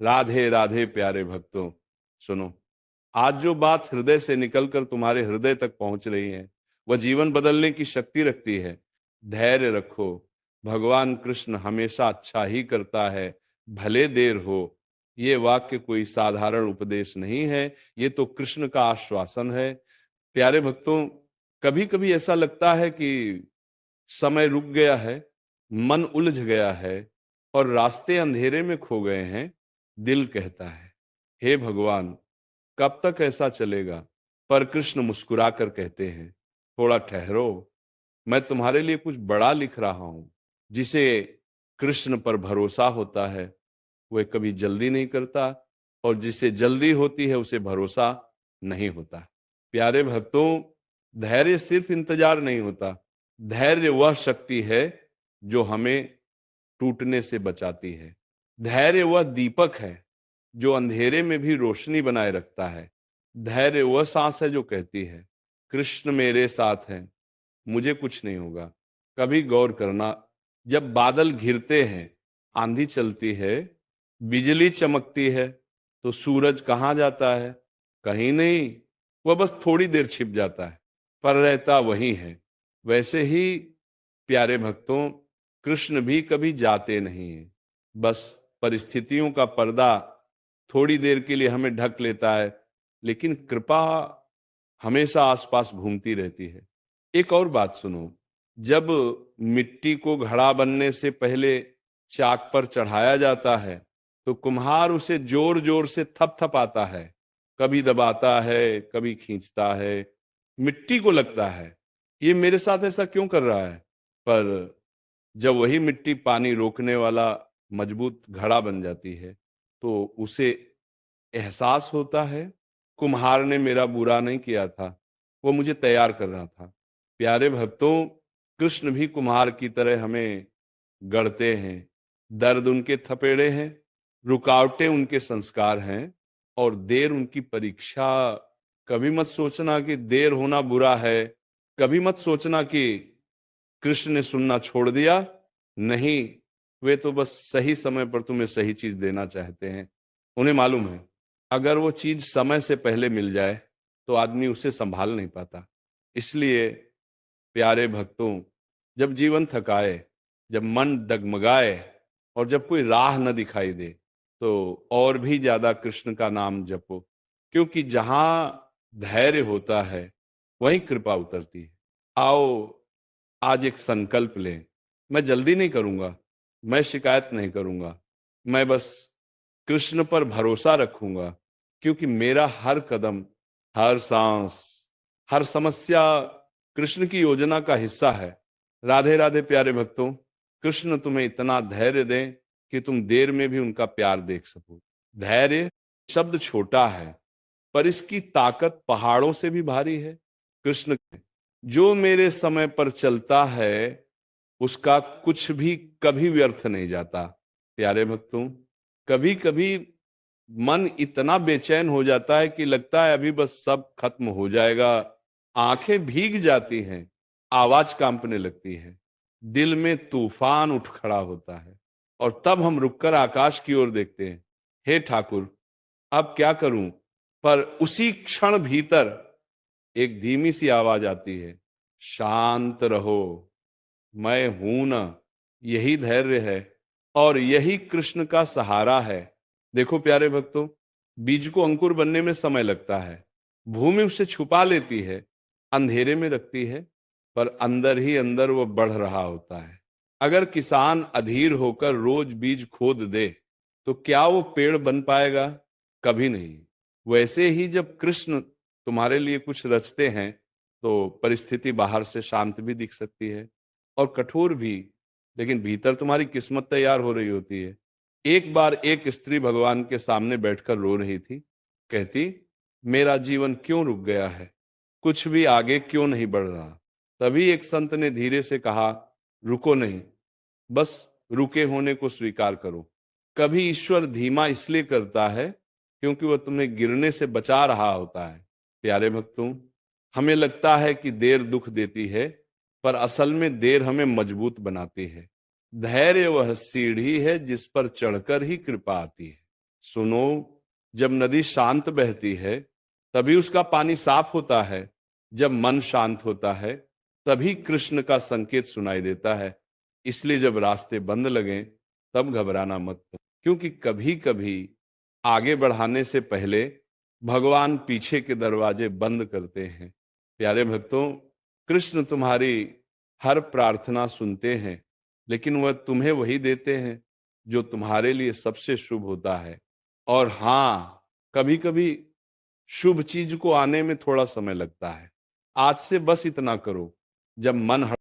राधे राधे प्यारे भक्तों, सुनो, आज जो बात हृदय से निकलकर तुम्हारे हृदय तक पहुंच रही है वह जीवन बदलने की शक्ति रखती है। धैर्य रखो, भगवान कृष्ण हमेशा अच्छा ही करता है, भले देर हो। ये वाक्य कोई साधारण उपदेश नहीं है, ये तो कृष्ण का आश्वासन है। प्यारे भक्तों, कभी कभी ऐसा लगता है कि समय रुक गया है, मन उलझ गया है और रास्ते अंधेरे में खो गए हैं। दिल कहता है, हे भगवान, कब तक ऐसा चलेगा? पर कृष्ण मुस्कुरा कर कहते हैं, थोड़ा ठहरो, मैं तुम्हारे लिए कुछ बड़ा लिख रहा हूं। जिसे कृष्ण पर भरोसा होता है वह कभी जल्दी नहीं करता, और जिसे जल्दी होती है उसे भरोसा नहीं होता। प्यारे भक्तों, धैर्य सिर्फ इंतजार नहीं होता, धैर्य वह शक्ति है जो हमें टूटने से बचाती है। धैर्य वह दीपक है जो अंधेरे में भी रोशनी बनाए रखता है। धैर्य वह सांस है जो कहती है, कृष्ण मेरे साथ है, मुझे कुछ नहीं होगा। कभी गौर करना, जब बादल घिरते हैं, आंधी चलती है, बिजली चमकती है, तो सूरज कहाँ जाता है? कहीं नहीं, वह बस थोड़ी देर छिप जाता है, पर रहता वही है। वैसे ही प्यारे भक्तों, कृष्ण भी कभी जाते नहीं हैं, बस परिस्थितियों का पर्दा थोड़ी देर के लिए हमें ढक लेता है, लेकिन कृपा हमेशा आसपास घूमती रहती है। एक और बात सुनो, जब मिट्टी को घड़ा बनने से पहले चाक पर चढ़ाया जाता है तो कुम्हार उसे जोर जोर से थपथपाता है, कभी दबाता है, कभी खींचता है। मिट्टी को लगता है ये मेरे साथ ऐसा क्यों कर रहा है, पर जब वही मिट्टी पानी रोकने वाला मजबूत घड़ा बन जाती है तो उसे एहसास होता है, कुम्हार ने मेरा बुरा नहीं किया था, वो मुझे तैयार कर रहा था। प्यारे भक्तों, कृष्ण भी कुम्हार की तरह हमें गढ़ते हैं। दर्द उनके थपेड़े हैं, रुकावटें उनके संस्कार हैं, और देर उनकी परीक्षा। कभी मत सोचना कि देर होना बुरा है, कभी मत सोचना कि कृष्ण ने सुनना छोड़ दिया। नहीं, वे तो बस सही समय पर तुम्हें सही चीज देना चाहते हैं। उन्हें मालूम है, अगर वो चीज समय से पहले मिल जाए तो आदमी उसे संभाल नहीं पाता। इसलिए प्यारे भक्तों, जब जीवन थकाए, जब मन डगमगाए और जब कोई राह न दिखाई दे, तो और भी ज्यादा कृष्ण का नाम जपो, क्योंकि जहां धैर्य होता है वहीं कृपा उतरती है। आओ, आज एक संकल्प लें, मैं जल्दी नहीं करूंगा, मैं शिकायत नहीं करूंगा, मैं बस कृष्ण पर भरोसा रखूंगा, क्योंकि मेरा हर कदम, हर सांस, हर समस्या कृष्ण की योजना का हिस्सा है। राधे राधे प्यारे भक्तों, कृष्ण तुम्हें इतना धैर्य दें कि तुम देर में भी उनका प्यार देख सको। धैर्य शब्द छोटा है, पर इसकी ताकत पहाड़ों से भी भारी है। कृष्ण, जो मेरे समय पर चलता है उसका कुछ भी कभी व्यर्थ नहीं जाता। प्यारे भक्तों, कभी कभी मन इतना बेचैन हो जाता है कि लगता है अभी बस सब खत्म हो जाएगा। आंखें भीग जाती हैं, आवाज कांपने लगती है, दिल में तूफान उठ खड़ा होता है, और तब हम रुककर आकाश की ओर देखते हैं। हे ठाकुर, अब क्या करूं? पर उसी क्षण भीतर एक धीमी सी आवाज आती है, शांत रहो, मैं हूं ना। यही धैर्य है और यही कृष्ण का सहारा है। देखो प्यारे भक्तों, बीज को अंकुर बनने में समय लगता है, भूमि उसे छुपा लेती है, अंधेरे में रखती है, पर अंदर ही अंदर वो बढ़ रहा होता है। अगर किसान अधीर होकर रोज बीज खोद दे तो क्या वो पेड़ बन पाएगा? कभी नहीं। वैसे ही जब कृष्ण तुम्हारे लिए कुछ रचते हैं तो परिस्थिति बाहर से शांत भी दिख सकती है और कठोर भी, लेकिन भीतर तुम्हारी किस्मत तैयार हो रही होती है। एक बार एक स्त्री भगवान के सामने बैठकर रो रही थी। कहती, मेरा जीवन क्यों रुक गया है, कुछ भी आगे क्यों नहीं बढ़ रहा? तभी एक संत ने धीरे से कहा, रुको नहीं, बस रुके होने को स्वीकार करो। कभी ईश्वर धीमा इसलिए करता है क्योंकि वह तुम्हें गिरने से बचा रहा होता है। प्यारे भक्तों, हमें लगता है कि देर दुख देती है, पर असल में देर हमें मजबूत बनाती है। धैर्य वह सीढ़ी है जिस पर चढ़कर ही कृपा आती है। सुनो, जब नदी शांत बहती है तभी उसका पानी साफ होता है। जब मन शांत होता है तभी कृष्ण का संकेत सुनाई देता है। इसलिए जब रास्ते बंद लगें तब घबराना मत, क्योंकि कभी कभी आगे बढ़ाने से पहले भगवान पीछे के दरवाजे बंद करते हैं। प्यारे भक्तों, कृष्ण तुम्हारी हर प्रार्थना सुनते हैं, लेकिन वह तुम्हें वही देते हैं जो तुम्हारे लिए सबसे शुभ होता है। और हाँ, कभी कभी शुभ चीज को आने में थोड़ा समय लगता है। आज से बस इतना करो, जब मन